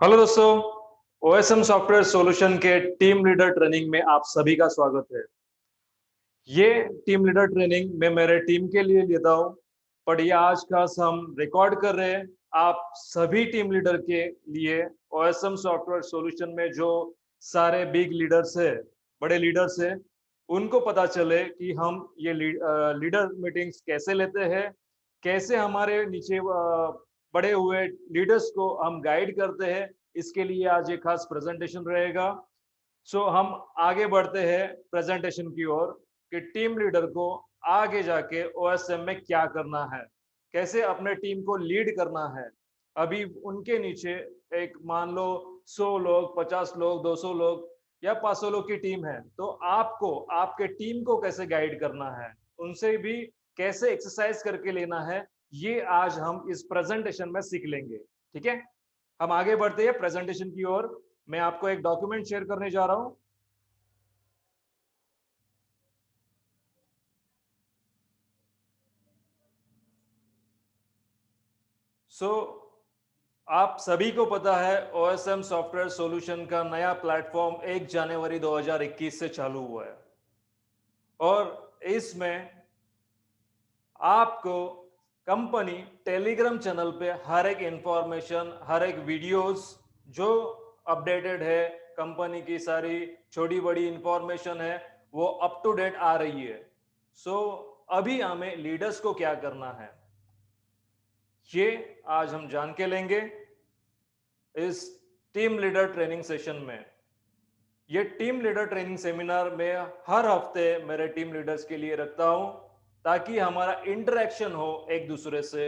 Hello दोस्तों, OSM software solution के team leader training में आप सभी का स्वागत है। ये टीम लीडर ट्रेनिंग मैं मेरे टीम के लिए लेता हूँ, पर ये आज खास हम रिकॉर्ड कर रहे हैं आप सभी टीम लीडर के लिए। ओएसएम सॉफ्टवेयर सॉल्यूशन में जो सारे बिग लीडर्स है, बड़े लीडर्स है, उनको पता चले कि हम ये लीडर मीटिंग्स कैसे लेते हैं, कैसे हमारे नीचे बड़े हुए लीडर्स को हम गाइड करते हैं। इसके लिए आज एक खास प्रेजेंटेशन रहेगा। सो हम आगे बढ़ते हैं प्रेजेंटेशन की ओर कि टीम लीडर को आगे जाके ओएसएम में क्या करना है, कैसे अपने टीम को लीड करना है। अभी उनके नीचे एक मान लो 100 लोग, 50 लोग, 200 लोग या 500 लोग की टीम है, तो आपको आपके टीम को कैसे गाइड करना है, उनसे भी कैसे एक्सरसाइज करके लेना है, ये आज हम इस प्रेजेंटेशन में सीख लेंगे। ठीक है, हम आगे बढ़ते हैं प्रेजेंटेशन की ओर। मैं आपको एक डॉक्यूमेंट शेयर करने जा रहा हूं। सो आप सभी को पता है ओएसएम सॉफ्टवेयर सॉल्यूशन का नया प्लेटफॉर्म 1 जनवरी 2021 से चालू हुआ है और इसमें आपको कंपनी टेलीग्राम चैनल पे हर एक इंफॉर्मेशन, हर एक वीडियोस जो अपडेटेड है, कंपनी की सारी छोटी बड़ी इंफॉर्मेशन है, वो अप टू डेट आ रही है। सो अभी हमें लीडर्स को क्या करना है, ये आज हम जान के लेंगे इस टीम लीडर ट्रेनिंग सेशन में। ये टीम लीडर ट्रेनिंग सेमिनार में हर हफ्ते मेरे टीम लीडर्स के लिए रखता हूं, ताकि हमारा इंटरेक्शन हो एक दूसरे से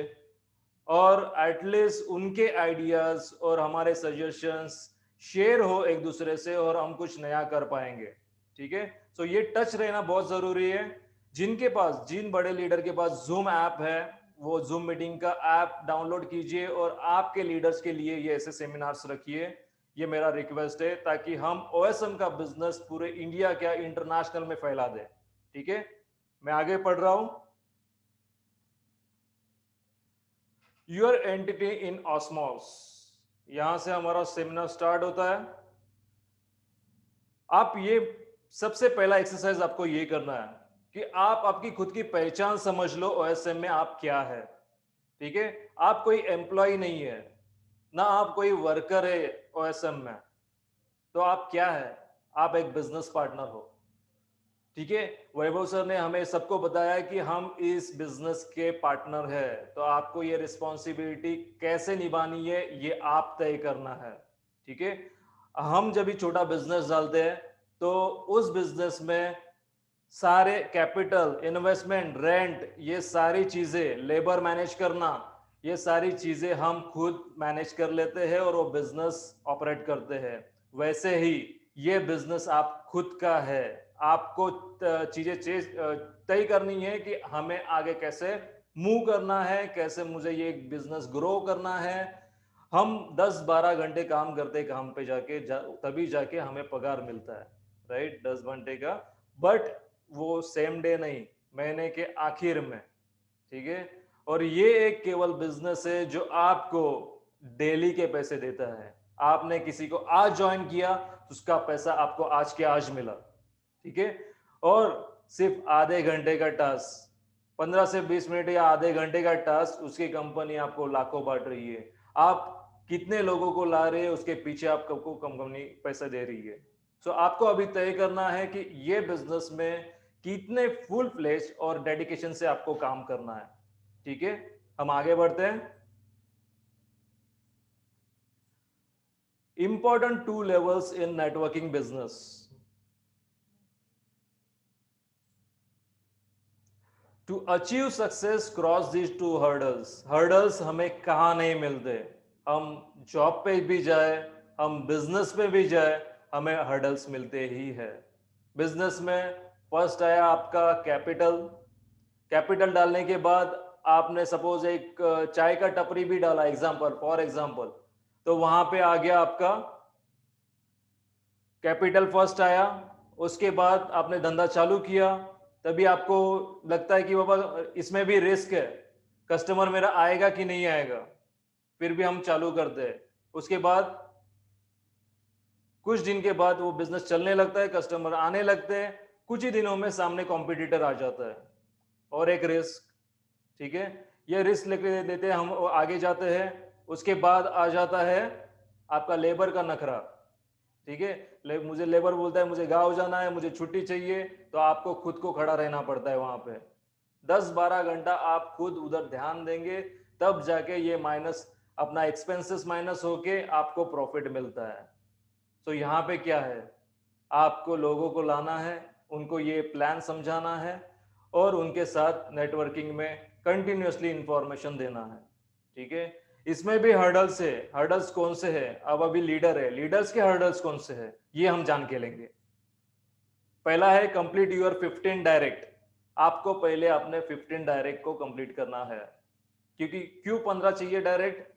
और एटलीस्ट उनके आइडियाज और हमारे सजेशंस शेयर हो एक दूसरे से और हम कुछ नया कर पाएंगे। ठीक है, सो ये टच रहना बहुत जरूरी है। जिनके पास, जिन बड़े लीडर के पास जूम ऐप है, वो जूम मीटिंग का ऐप डाउनलोड कीजिए और आपके लीडर्स के लिए ये ऐसे सेमिनार्स रखिए। ये मेरा रिक्वेस्ट है, ताकि हम ओएसएम का बिजनेस पूरे इंडिया क्या इंटरनेशनल में फैला दे। ठीक है, मैं आगे पढ़ रहा हूं। योर एंटिटी इन ऑस्मोस, यहां से हमारा सेमिनार स्टार्ट होता है। आप ये सबसे पहला एक्सरसाइज आपको ये करना है कि आप आपकी खुद की पहचान समझ लो, ओएसएम में आप क्या है। ठीक है, आप कोई एम्प्लॉय नहीं है, ना आप कोई वर्कर है ओएसएम में, तो आप क्या है? आप एक बिजनेस पार्टनर हो। ठीक है, वैभव सर ने हमें सबको बताया कि हम इस बिजनेस के पार्टनर है, तो आपको ये रिस्पॉन्सिबिलिटी कैसे निभानी है, ये आप तय करना है। ठीक है, हम जब भी छोटा बिजनेस डालते हैं, तो उस बिजनेस में सारे कैपिटल, इन्वेस्टमेंट, रेंट, ये सारी चीजें, लेबर मैनेज करना, ये सारी चीजें हम खुद मैनेज कर लेते हैं और वो बिजनेस ऑपरेट करते हैं। वैसे ही ये बिजनेस आप खुद का है। आपको चीजें तय करनी है कि हमें आगे कैसे मूव करना है, कैसे मुझे ये बिजनेस ग्रो करना है। हम 10-12 घंटे काम करते काम पे तभी जाके हमें पगार मिलता है, राइट, 10 घंटे का। बट वो सेम डे नहीं, महीने के आखिर में। ठीक है, और ये एक केवल बिजनेस है जो आपको डेली के पैसे देता है। आपने किसी को आज ज्वाइन किया तो उसका पैसा आपको आज के आज मिला। ठीक है, और सिर्फ आधे घंटे का टास्क, 15 से 20 मिनट या आधे घंटे का टास्क, उसकी कंपनी आपको लाखों बांट रही है। आप कितने लोगों को ला रहे हैं, उसके पीछे आपको कंपनी पैसा दे रही है। सो आपको अभी तय करना है कि ये बिजनेस में कितने फुल फ्लेज और डेडिकेशन से आपको काम करना है। ठीक है, हम आगे बढ़ते हैं। Important 2 levels in networking business. To achieve success cross these 2 hurdles. Hurdles हमें कहाँ नहीं मिलते। हम जॉब पे भी जाए, हम बिजनेस में भी जाए, हमें हर्डल्स मिलते ही है। बिजनेस में फर्स्ट आया आपका कैपिटल। कैपिटल डालने के बाद आपने सपोज एक चाय का टपरी भी डाला, एग्जांपल, फॉर एग्जांपल, तो वहां पे आ गया आपका कैपिटल फर्स्ट आया। उसके बाद आपने धंधा चालू किया, तभी आपको लगता है कि बाबा इसमें भी रिस्क है, कस्टमर मेरा आएगा कि नहीं आएगा, फिर भी हम चालू करते हैं। उसके बाद कुछ दिन के बाद वो बिजनेस चलने लगता है, कस्टमर आने लगते हैं, कुछ ही दिनों में सामने कॉम्पिटिटर आ जाता है। और एक रिस्क, ठीक है, ये रिस्क लेके देते हैं, हम आगे जाते हैं। उसके बाद आ जाता है आपका लेबर का नखरा, ठीक है। मुझे लेबर बोलता है मुझे गाँव जाना है, मुझे छुट्टी चाहिए, तो आपको खुद को खड़ा रहना पड़ता है वहां पे। 10-12 घंटा आप खुद उधर ध्यान देंगे, तब जाके ये माइनस, अपना एक्सपेंसेस माइनस होके आपको प्रॉफिट मिलता है। तो यहाँ पे क्या है, आपको लोगों को लाना है, उनको ये प्लान समझाना है और उनके साथ नेटवर्किंग में कंटिन्यूअसली इंफॉर्मेशन देना है, ठीक है। इसमें भी हर्डल्स है, हर्डल्स कौन से है, अब अभी लीडर है, लीडर्स के हर्डल्स कौन से है ये हम जान के लेंगे। पहला है कंप्लीट योर 15 डायरेक्ट। आपको पहले अपने 15 डायरेक्ट को कंप्लीट करना है। क्योंकि क्यों 15 चाहिए डायरेक्ट,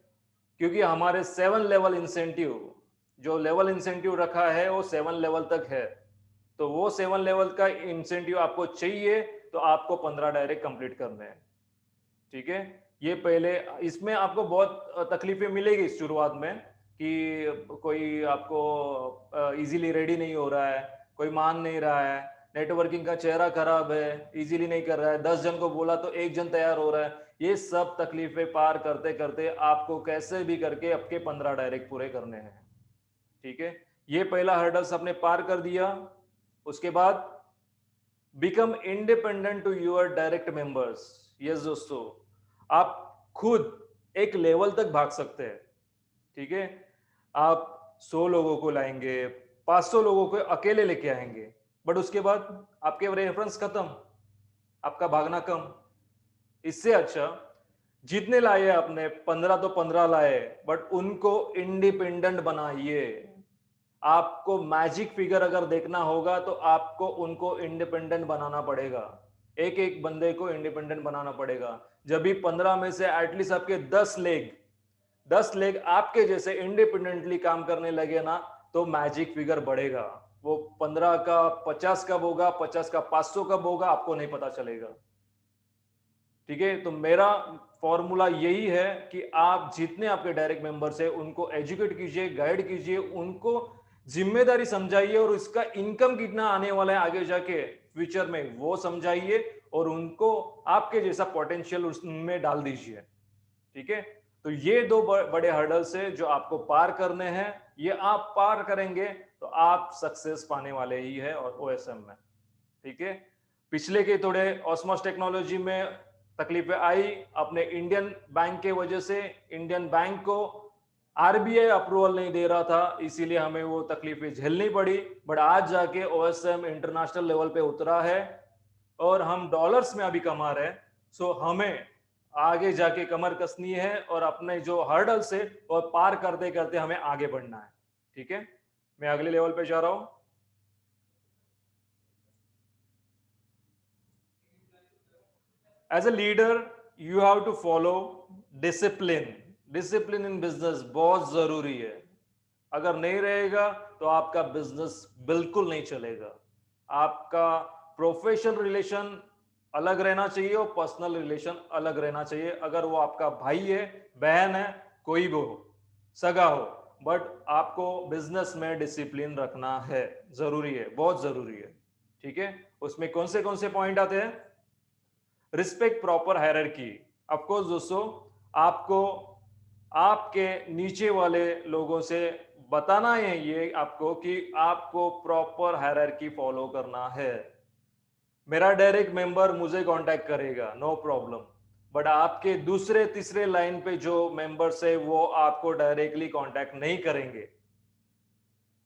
क्योंकि हमारे 7 लेवल इंसेंटिव, जो लेवल इंसेंटिव रखा है वो 7 लेवल तक है, तो वो 7 लेवल का इंसेंटिव आपको चाहिए, तो आपको 15 डायरेक्ट कंप्लीट करने हैं, ठीक है। ये पहले, इसमें आपको बहुत तकलीफें मिलेगी शुरुआत में, कि कोई आपको इजीली रेडी नहीं हो रहा है, कोई मान नहीं रहा है, नेटवर्किंग का चेहरा खराब है, इजीली नहीं कर रहा है, 10 जन को बोला तो 1 जन तैयार हो रहा है। ये सब तकलीफें पार करते करते आपको कैसे भी करके आपके 15 डायरेक्ट पूरे करने हैं, ठीक है। ये पहला हर्डल्स आपने पार कर दिया। उसके बाद become independent to your direct members. Yes दोस्तों, आप खुद एक लेवल तक भाग सकते हैं, ठीक है। आप 100 लोगों को लाएंगे, 500 लोगों को अकेले लेके आएंगे, बट उसके बाद आपके रेफरेंस खत्म, आपका भागना कम। इससे अच्छा जितने लाए आपने 15 तो 15 लाए, बट उनको इंडिपेंडेंट बनाइए। आपको मैजिक फिगर अगर देखना होगा तो आपको उनको इंडिपेंडेंट बनाना पड़ेगा, एक एक बंदे को इंडिपेंडेंट बनाना पड़ेगा। जब भी 15 में से एटलीस्ट आपके 10 लेग आपके जैसे इंडिपेंडेंटली काम करने लगे ना, तो मैजिक फिगर बढ़ेगा। वो 15 का 50 कब होगा, 50 का 500 कब होगा, आपको नहीं पता चलेगा, ठीक है। तो मेरा फॉर्मूला यही है कि आप जितने आपके डायरेक्ट मेंबर्स है उनको एजुकेट कीजिए, गाइड कीजिए, उनको जिम्मेदारी समझाइए, और इसका इनकम कितना आने वाला है आगे जाके फ्यूचर में वो समझाइए, और उनको आपके जैसा पोटेंशियल उसमें डाल दीजिए, ठीक है। तो ये दो बड़े हर्डल्स है जो आपको पार करने हैं। ये आप पार करेंगे तो आप सक्सेस पाने वाले ही है और ओएसएम में, ठीक है। पिछले के थोड़े ऑस्मोस टेक्नोलॉजी में तकलीफें आई अपने इंडियन बैंक के वजह से। इंडियन बैंक को आरबीआई अप्रूवल नहीं दे रहा था, इसीलिए हमें वो तकलीफें झेलनी पड़ी। बट आज जाके ओएसएम इंटरनेशनल लेवल पे उतरा है और हम डॉलर्स में अभी कमा रहे हैं। सो हमें आगे जाके कमर कसनी है और अपने जो हर्डल से और पार करते करते हमें आगे बढ़ना है, ठीक है। मैं अगले लेवल पे जा रहा हूं। As a leader you have to follow discipline. Discipline in business बहुत जरूरी है। अगर नहीं रहेगा तो आपका बिजनेस बिल्कुल नहीं चलेगा। आपका प्रोफेशनल रिलेशन अलग रहना चाहिए और पर्सनल रिलेशन अलग रहना चाहिए। अगर वो आपका भाई है, बहन है, कोई भी हो, सगा हो, बट आपको बिजनेस में डिसिप्लिन रखना है, जरूरी है, बहुत जरूरी है, ठीक है। उसमें कौन से पॉइंट आते हैं? Respect proper hierarchy. Of course दोस्तों, आपको आपके नीचे वाले लोगों से बताना है ये आपको कि आपको प्रॉपर हायरार्की फॉलो करना है। मेरा डायरेक्ट मेंबर मुझे कांटेक्ट करेगा, नो प्रॉब्लम, बट आपके दूसरे तीसरे लाइन पे जो मेंबर्स है वो आपको डायरेक्टली कांटेक्ट नहीं करेंगे।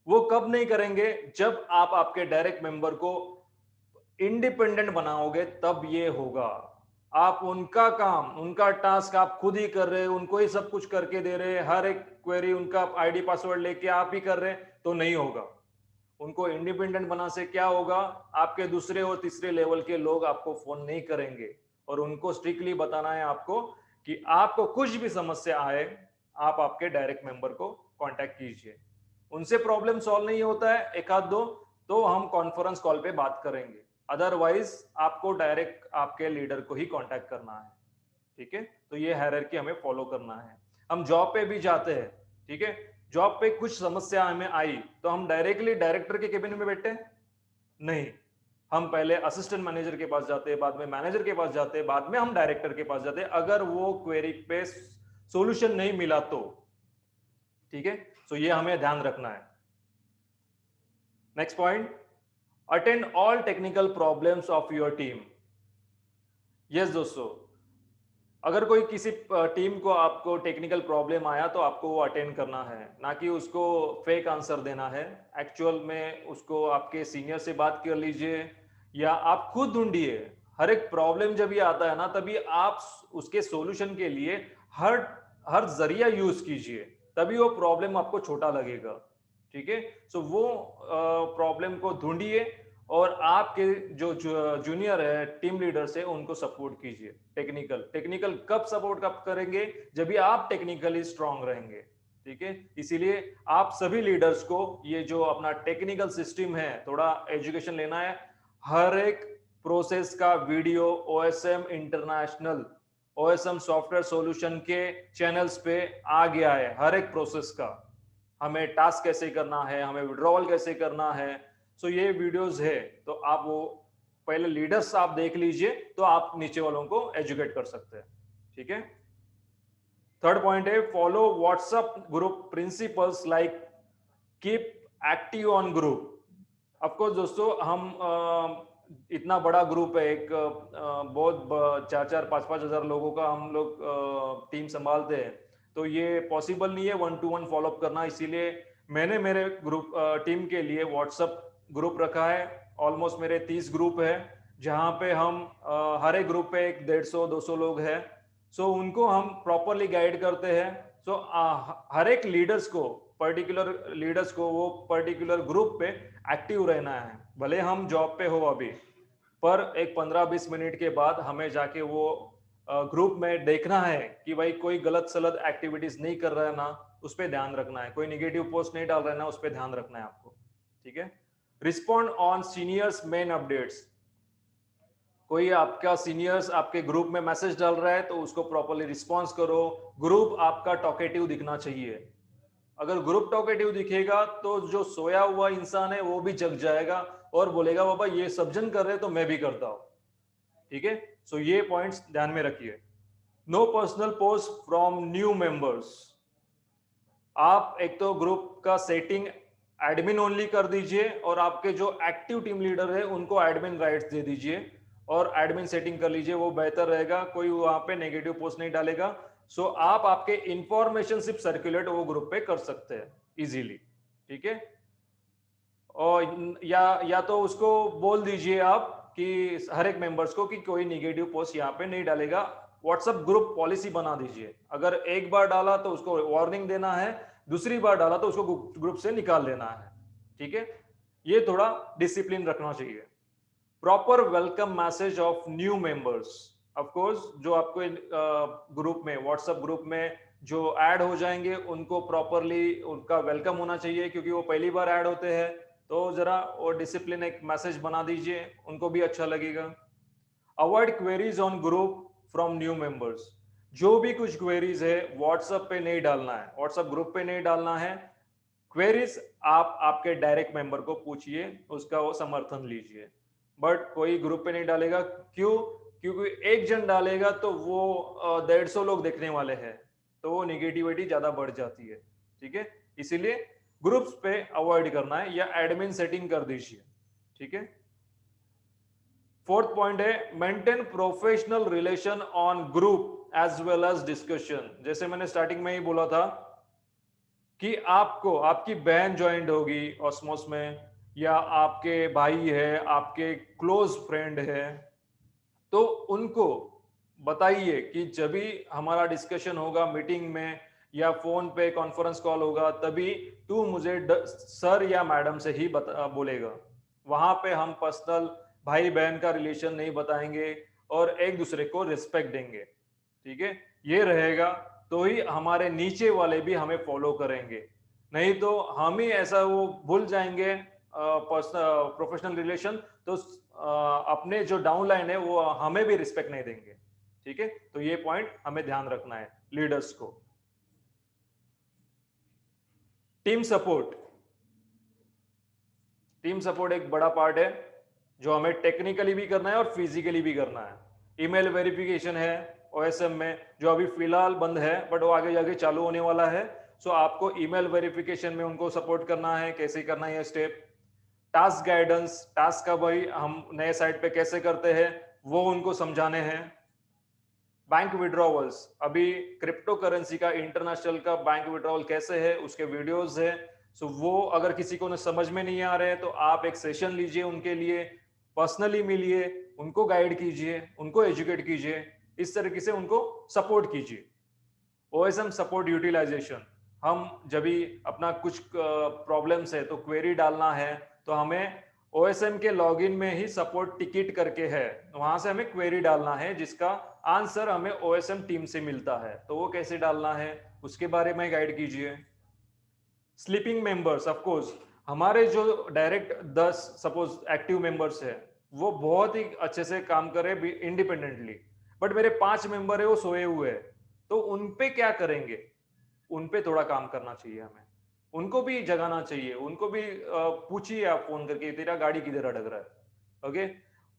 वो कब नहीं करेंगे? जब आप आपके डायरेक्ट मेंबर को इंडिपेंडेंट बनाओगे तब ये होगा। आप उनका काम, उनका टास्क आप खुद ही कर रहे हैं, उनको ही सब कुछ करके दे रहे हैं, हर एक क्वेरी उनका आईडी पासवर्ड लेके आप ही कर रहे हैं, तो नहीं होगा। उनको इंडिपेंडेंट बना से क्या होगा? आपके दूसरे और तीसरे लेवल के लोग आपको फोन नहीं करेंगे, और उनको स्ट्रिक्टली बताना है आपको कि आपको कुछ भी समस्या आए, आप आपके डायरेक्ट मेंबर को कांटेक्ट कीजिए। उनसे प्रॉब्लम सॉल्व नहीं होता है एक आध दो, तो हम कॉन्फ्रेंस कॉल पे बात करेंगे, अदरवाइज आपको डायरेक्ट आपके लीडर को ही कांटेक्ट करना है, ठीक है। तो ये हायरार्की हमें फॉलो करना है। हम जॉब पे भी जाते हैं, ठीक है, जॉब पे कुछ समस्या हमें आई तो हम डायरेक्टली डायरेक्टर के केबिन में बैठते हैं? नहीं, हम पहले असिस्टेंट मैनेजर के पास जाते हैं, बाद में मैनेजर के पास जाते हैं, बाद में हम डायरेक्टर के पास जाते हैं, अगर वो क्वेरी पे सॉल्यूशन नहीं मिला तो। ठीक है, सो ये हमें ध्यान रखना है। Next point, attend all technical problems of your team. Yes दोस्तों, अगर कोई किसी टीम को आपको टेक्निकल प्रॉब्लम आया तो आपको वो अटेंड करना है, ना कि उसको फेक आंसर देना है। एक्चुअल में उसको आपके सीनियर से बात कर लीजिए या आप खुद ढूंढिए। हर एक प्रॉब्लम जब ये आता है ना, तभी आप उसके सॉल्यूशन के लिए हर हर जरिया यूज कीजिए, तभी वो प्रॉब्लम आपको छोटा लगेगा। ठीक है, सो वो प्रॉब्लम को ढूंढिए और आपके जो जूनियर है, टीम लीडर्स है, उनको सपोर्ट कीजिए। टेक्निकल टेक्निकल कब सपोर्ट कब करेंगे? जब भी आप टेक्निकली स्ट्रांग रहेंगे। ठीक है, इसीलिए आप सभी लीडर्स को ये जो अपना टेक्निकल सिस्टम है, थोड़ा एजुकेशन लेना है। हर एक प्रोसेस का video OSM international, OSM software solution के चैनल्स पे आ गया है। हर एक प्रोसेस का, हमें टास्क कैसे करना है, हमें विड्रॉल कैसे करना है, सो ये वीडियोस है। तो आप वो पहले लीडर्स आप देख लीजिए, तो आप नीचे वालों को एजुकेट कर सकते हैं। ठीक है, थर्ड पॉइंट है, follow WhatsApp group principles like keep active on group. Of course दोस्तों, हम इतना बड़ा ग्रुप है, एक बहुत 4-4, 5-5 हजार लोगों का हम लोग टीम संभालते हैं, तो ये पॉसिबल नहीं है 1-to-1 फॉलोअप करना। इसीलिए मैंने मेरे ग्रुप टीम के लिए व्हाट्सएप ग्रुप रखा है। ऑलमोस्ट मेरे 30 ग्रुप है, जहाँ पे हम हर एक ग्रुप पे 150-200 लोग हैं। सो उनको हम प्रॉपरली गाइड करते हैं। सो हर एक लीडर्स को, पर्टिकुलर लीडर्स को वो पर्टिकुलर ग्रुप पे एक्टिव रहना है। भले हम जॉब पे हो अभी, पर एक 15-20 मिनट के बाद हमें जाके वो ग्रुप में देखना है कि भाई कोई गलत सलत एक्टिविटीज नहीं कर रहा है ना, उस पर ध्यान रखना है। कोई निगेटिव पोस्ट नहीं डाल रहा है ना, उस पर ध्यान रखना है आपको। ठीक है, respond on seniors main updates. कोई आपका सीनियर्स आपके ग्रुप में मैसेज डाल रहा है तो उसको प्रॉपरली रिस्पॉन्स करो। ग्रुप आपका टॉकेटिव दिखना चाहिए। अगर ग्रुप टॉकेटिव दिखेगा तो जो सोया हुआ इंसान है वो भी जग जाएगा और बोलेगा बाबा ये सब जन कर रहे तो मैं भी करता हूं। ठीक है, सो ये पॉइंट्स ध्यान में रखिए। No personal post from new members. आप एक तो ग्रुप का सेटिंग एडमिन ओनली कर दीजिए और आपके जो एक्टिव टीम लीडर है उनको एडमिन राइट्स दे दीजिए और एडमिन सेटिंग कर लीजिए, वो बेहतर रहेगा। कोई वहां पे नेगेटिव पोस्ट नहीं डालेगा। सो आप आपके इंफॉर्मेशन सिर्फ सर्कुलेट वो ग्रुप पे कर सकते हैं इजीली। ठीक है, और या तो उसको बोल दीजिए आप कि हर एक मेंबर्स को कि कोई निगेटिव पोस्ट यहाँ पे नहीं डालेगा। व्हाट्सएप ग्रुप पॉलिसी बना दीजिए, अगर एक बार डाला तो उसको वार्निंग देना है, दूसरी बार डाला तो उसको ग्रुप से निकाल देना है। ठीक है, ये थोड़ा डिसिप्लिन रखना चाहिए। Proper welcome message of new members. Of course जो आपको ग्रुप में, व्हाट्सएप ग्रुप में जो ऐड हो जाएंगे उनको प्रॉपरली उनका वेलकम होना चाहिए, क्योंकि वो पहली बार ऐड होते हैं। तो जरा वो डिसिप्लिन एक मैसेज बना दीजिए, उनको भी अच्छा लगेगा। Avoid queries on group from new members. जो भी कुछ क्वेरीज है व्हाट्सएप पे नहीं डालना है, व्हाट्सएप ग्रुप पे नहीं डालना है। क्वेरीज आप आपके डायरेक्ट मेंबर को पूछिए, उसका वो समर्थन लीजिए, बट कोई ग्रुप पे नहीं डालेगा। क्यों? क्योंकि एक जन डालेगा तो वो 150 लोग देखने वाले हैं, तो वो निगेटिविटी ज्यादा बढ़ जाती है। ठीक है, इसीलिए ग्रुप्स पे अवॉइड करना है या एडमिन सेटिंग कर दीजिए। ठीक है, फोर्थ पॉइंट है, maintain professional relation on group as well as discussion. जैसे मैंने स्टार्टिंग में ही बोला था कि आपको आपकी बहन ज्वाइंट होगी ऑस्मोस में, या आपके भाई है, आपके क्लोज फ्रेंड है, तो उनको बताइए कि जब भी हमारा डिस्कशन होगा मीटिंग में या फोन पे कॉन्फ्रेंस कॉल होगा, तभी तू मुझे सर या मैडम से ही बोलेगा। वहां पे हम पर्सनल भाई बहन का रिलेशन नहीं बताएंगे और एक दूसरे को रिस्पेक्ट देंगे। ठीक है, ये रहेगा तो ही हमारे नीचे वाले भी हमें फॉलो करेंगे। नहीं तो हम ही ऐसा वो भूल जाएंगे पर्सनल प्रोफेशनल रिलेशन, तो अपने जो डाउन लाइन है वो हमें भी रिस्पेक्ट नहीं देंगे। ठीक है, तो ये पॉइंट हमें ध्यान रखना है लीडर्स को। टीम सपोर्ट, टीम सपोर्ट एक बड़ा पार्ट है जो हमें टेक्निकली भी करना है और फिजिकली भी करना है। ईमेल वेरिफिकेशन है ओएसएम में, जो अभी फिलहाल बंद है बट वो आगे जाके चालू होने वाला है। सो आपको ईमेल वेरिफिकेशन में उनको सपोर्ट करना है, कैसे करना है ये स्टेप। टास्क गाइडेंस, टास्क का भाई हम नए साइट पे कैसे करते हैं वो उनको समझाने हैं। बैंक विड्रॉवल्स, अभी क्रिप्टो करेंसी का इंटरनेशनल का बैंक विड्रॉवल कैसे है उसके वीडियोस है। सो वो अगर किसी को समझ में नहीं आ रहे हैं तो आप एक सेशन लीजिए, उनके लिए पर्सनली मिलिए, उनको गाइड कीजिए, उनको एजुकेट कीजिए, इस तरीके से उनको सपोर्ट कीजिए। ओएसएम सपोर्ट यूटिलाइजेशन, हम जब भी अपना कुछ प्रॉब्लम्स है तो क्वेरी डालना है तो हमें ओएसएम के लॉगिन में ही सपोर्ट टिकट करके है, वहां से हमें क्वेरी डालना है जिसका आंसर हमें ओएसएम टीम से मिलता है। तो वो कैसे डालना है उसके बारे में गाइड कीजिए। स्लीपिंग मेंबर्स, ऑफ कोर्स हमारे जो डायरेक्ट 10 सपोज एक्टिव मेंबर्स है वो बहुत ही अच्छे से काम करे इंडिपेंडेंटली, बट मेरे 5 मेंबर है वो सोए हुए हैं, तो उन पे क्या करेंगे? उन पे थोड़ा काम करना चाहिए हमें, उनको भी जगाना चाहिए, उनको भी पूछिए आप फोन करके तेरा गाड़ी किधर अटक रहा है। ओके,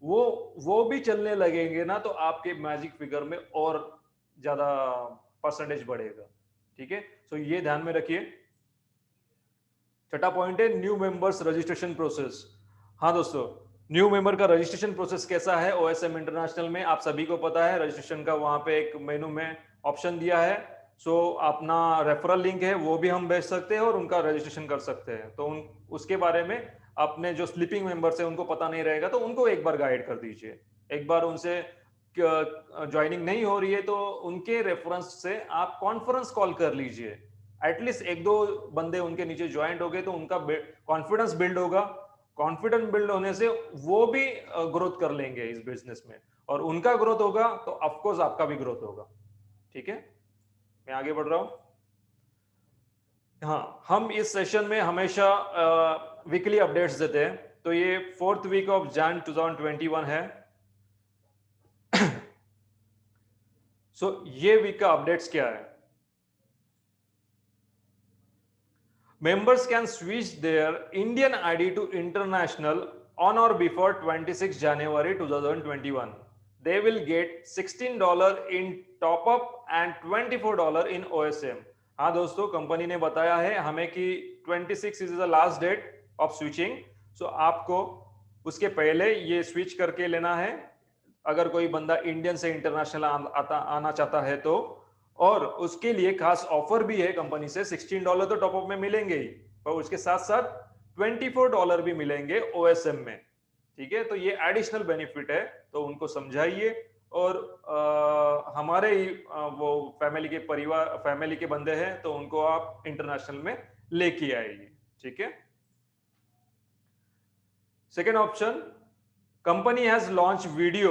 वो भी चलने लगेंगे ना तो आपके मैजिक फिगर में और ज्यादा परसेंटेज बढ़ेगा। ठीक है, सो ये ध्यान में रखिए। छठा पॉइंट है न्यू मेंबर्स रजिस्ट्रेशन प्रोसेस। हाँ दोस्तों, न्यू मेंबर का रजिस्ट्रेशन प्रोसेस कैसा है ओएसएम इंटरनेशनल में आप सभी को पता है। रजिस्ट्रेशन का वहां पे एक मेनू में ऑप्शन दिया है। सो अपना रेफरल लिंक है वो भी हम भेज सकते हैं और उनका रजिस्ट्रेशन कर सकते हैं। तो उसके बारे में अपने जो स्लीपिंग मेंबर्स है उनको पता नहीं रहेगा तो उनको एक बार गाइड कर दीजिए। एक बार उनसे ज्वाइनिंग नहीं हो रही है तो उनके रेफरेंस से आप कॉन्फ्रेंस कॉल कर लीजिए। एटलीस्ट एक दो बंदे उनके नीचे ज्वाइंट हो गए तो उनका कॉन्फिडेंस बिल्ड होगा। कॉन्फिडेंस बिल्ड होने से वो भी ग्रोथ कर लेंगे इस बिजनेस में, और उनका ग्रोथ होगा तो ऑफकोर्स आपका भी ग्रोथ होगा। ठीक है, मैं आगे बढ़ रहा हूं। हाँ, हम इस सेशन में हमेशा वीकली अपडेट्स देते हैं। तो ये 4th वीक ऑफ जैन 2021 है। सो ये वीक का अपडेट्स क्या है? Members can switch their Indian ID to international on or before 26 January 2021. They will get $16 in top up and $24 in OSM. हाँ दोस्तों, कंपनी ने बताया है हमें कि 26 is the last date of switching. So आपको उसके पहले ये स्विच करके लेना है अगर कोई बंदा इंडियन से इंटरनेशनल आना चाहता है तो। और उसके लिए खास ऑफर भी है कंपनी से। $16 तो टॉपअप में मिलेंगे ही, और उसके साथ साथ $24 भी मिलेंगे ओएसएम में। ठीक है, तो ये एडिशनल बेनिफिट है, तो उनको समझाइए। और हमारे ही वो फैमिली के बंदे हैं तो उनको आप इंटरनेशनल में लेके आइए। ठीक है, second option, company has launched video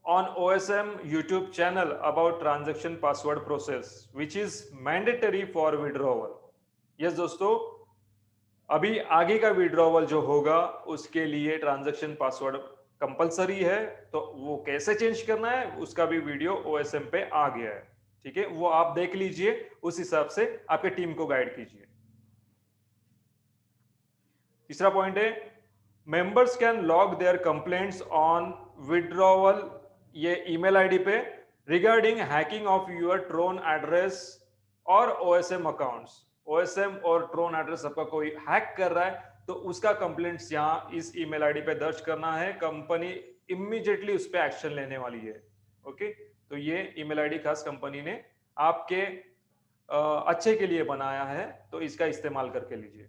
on OSM YouTube channel about transaction password process which is mandatory for withdrawal. yes दोस्तों, अभी आगे का विड्रॉवल जो होगा उसके लिए ट्रांजैक्शन पासवर्ड कंपलसरी है, तो वो कैसे चेंज करना है उसका भी वीडियो OSM पे आ गया है। ठीक है, वो आप देख लीजिए, उस हिसाब से आपके टीम को गाइड कीजिए। तीसरा पॉइंट है members can log their complaints on withdrawal, ये ईमेल आईडी पे, regarding hacking of your Tron address और ओएसएम अकाउंट्स। ओएसएम और ट्रोन एड्रेस आपका कोई हैक कर रहा है तो उसका कंप्लेंट्स यहां इस ईमेल आईडी पे दर्ज करना है। कंपनी इमीडिएटली उस पर एक्शन लेने वाली है। ओके, तो ये ईमेल आईडी खास कंपनी ने आपके अच्छे के लिए बनाया है, तो इसका इस्तेमाल करके लीजिए।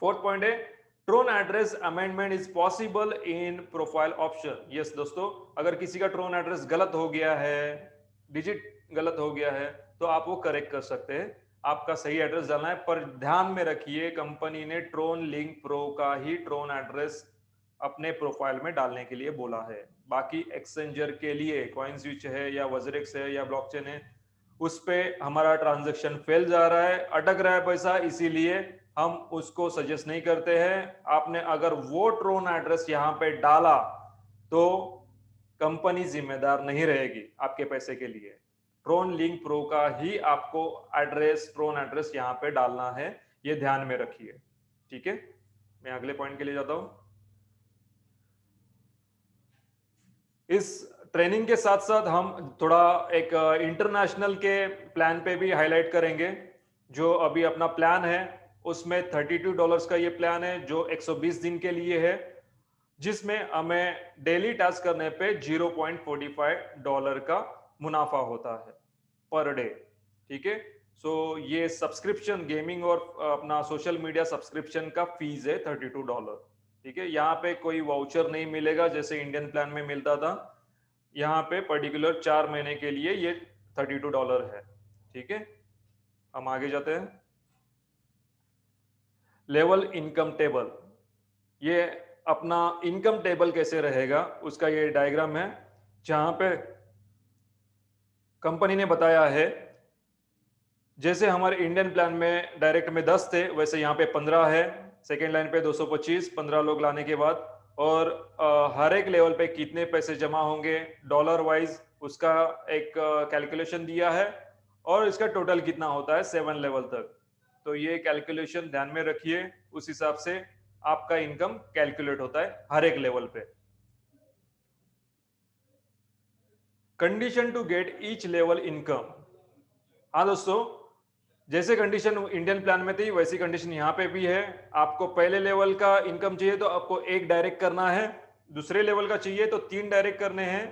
फोर्थ पॉइंट है Tron address amendment is possible in profile option. Yes दोस्तों, अगर किसी का ट्रोन एड्रेस गलत हो गया है, डिजिट गलत हो गया है, तो आप वो करेक्ट कर सकते हैं। आपका सही एड्रेस डालना है, पर ध्यान में रखिए कंपनी ने ट्रोन लिंक प्रो का ही ट्रोन एड्रेस अपने प्रोफाइल में डालने के लिए बोला है। बाकी एक्सचेंजर के लिए कॉइन स्विच है या वजरेक्स है या ब्लॉकचेन है, उस पे हमारा ट्रांजैक्शन फेल जा रहा है, अटक रहा है पैसा, इसीलिए हम उसको सजेस्ट नहीं करते हैं। आपने अगर वो ट्रोन एड्रेस यहां पे डाला तो कंपनी जिम्मेदार नहीं रहेगी आपके पैसे के लिए। ट्रोन लिंक प्रो का ही आपको एड्रेस, ट्रोन एड्रेस यहाँ पे डालना है, ये ध्यान में रखिए। ठीक है, मैं अगले पॉइंट के लिए जाता हूं। इस ट्रेनिंग के साथ साथ हम थोड़ा एक इंटरनेशनल के प्लान पे भी हाईलाइट करेंगे। जो अभी अपना प्लान है उसमें $32 का ये प्लान है जो 120 दिन के लिए है, जिसमें हमें डेली टास्क करने पे $0.45 का मुनाफा होता है पर डे। ठीक है, सो ये सब्सक्रिप्शन गेमिंग और अपना सोशल मीडिया सब्सक्रिप्शन का फीस है $32। ठीक है, यहाँ पे कोई वाउचर नहीं मिलेगा जैसे इंडियन प्लान में मिलता था। यहाँ पे पर्टिकुलर 4 महीने के लिए ये $32 है। ठीक है, हम आगे जाते हैं। लेवल इनकम टेबल, ये अपना इनकम टेबल कैसे रहेगा उसका ये डायग्राम है, जहां पे कंपनी ने बताया है जैसे हमारे इंडियन प्लान में डायरेक्ट में 10 थे, वैसे यहाँ पे 15 है। सेकेंड लाइन पे 225, 15 लोग लाने के बाद, और हर एक लेवल पे कितने पैसे जमा होंगे डॉलर वाइज उसका एक कैलकुलेशन दिया है, और इसका टोटल कितना होता है 7 लेवल तक। तो ये कैलकुलेशन ध्यान में रखिए, उस हिसाब से आपका इनकम कैलकुलेट होता है हर एक लेवल पे। Condition to get each level income. हाँ दोस्तों, जैसे कंडीशन इंडियन प्लान में थी वैसी कंडीशन यहाँ पे भी है। आपको पहले लेवल का इनकम चाहिए तो आपको 1 डायरेक्ट करना है, दूसरे लेवल का चाहिए तो 3 डायरेक्ट करने हैं,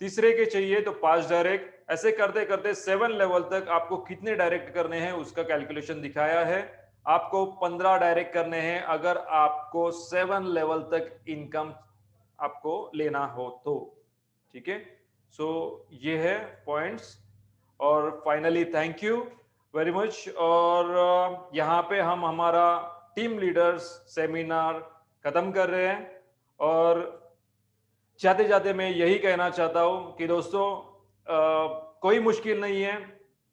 तीसरे के चाहिए तो 5 डायरेक्ट। ऐसे करते करते 7 लेवल तक आपको कितने डायरेक्ट करने हैं उसका कैलकुलेशन दिखाया है। आपको 15 डायरेक्ट करने हैं अगर आपको 7 लेवल तक इनकम आपको लेना हो तो। ठीक है, सो ये है पॉइंट्स। और finally thank you very much. और यहाँ पे हम हमारा टीम लीडर्स सेमिनार खत्म कर रहे हैं, और जाते जाते मैं यही कहना चाहता हूं कि दोस्तों कोई मुश्किल नहीं है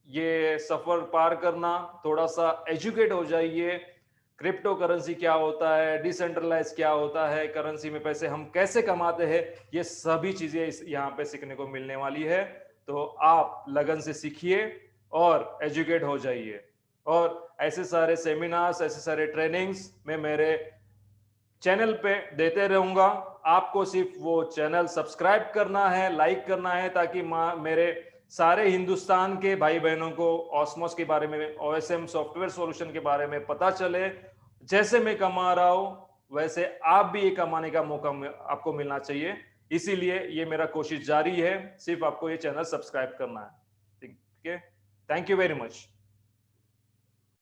ये सफर पार करना। थोड़ा सा एजुकेट हो जाइए, क्रिप्टो करेंसी क्या होता है, डिसेंट्रलाइज क्या होता है, करेंसी में पैसे हम कैसे कमाते हैं, ये सभी चीजें यहाँ पे सीखने को मिलने वाली है। तो आप लगन से सीखिए और एजुकेट हो जाइए। और ऐसे सारे सेमिनार्स, ऐसे सारे ट्रेनिंग्स मैं मेरे चैनल पे देते रहूंगा। आपको सिर्फ वो चैनल सब्सक्राइब करना है, लाइक करना है, ताकि मेरे सारे हिंदुस्तान के भाई बहनों को ऑस्मोस के बारे में, ओएसएम सॉफ्टवेयर सॉल्यूशन के बारे में पता चले। जैसे मैं कमा रहा हूं वैसे आप भी ये कमाने का मौका आपको मिलना चाहिए। इसीलिए ये मेरा कोशिश जारी है, सिर्फ आपको ये चैनल सब्सक्राइब करना है। ठीक है, थैंक यू वेरी मच।